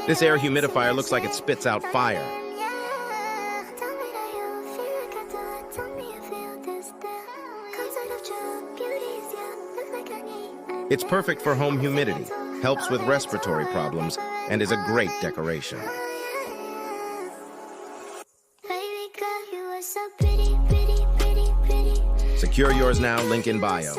This air humidifier looks like it spits out fire. It's perfect for home humidity, helps with respiratory problems, and is a great decoration. Secure yours now, link in bio.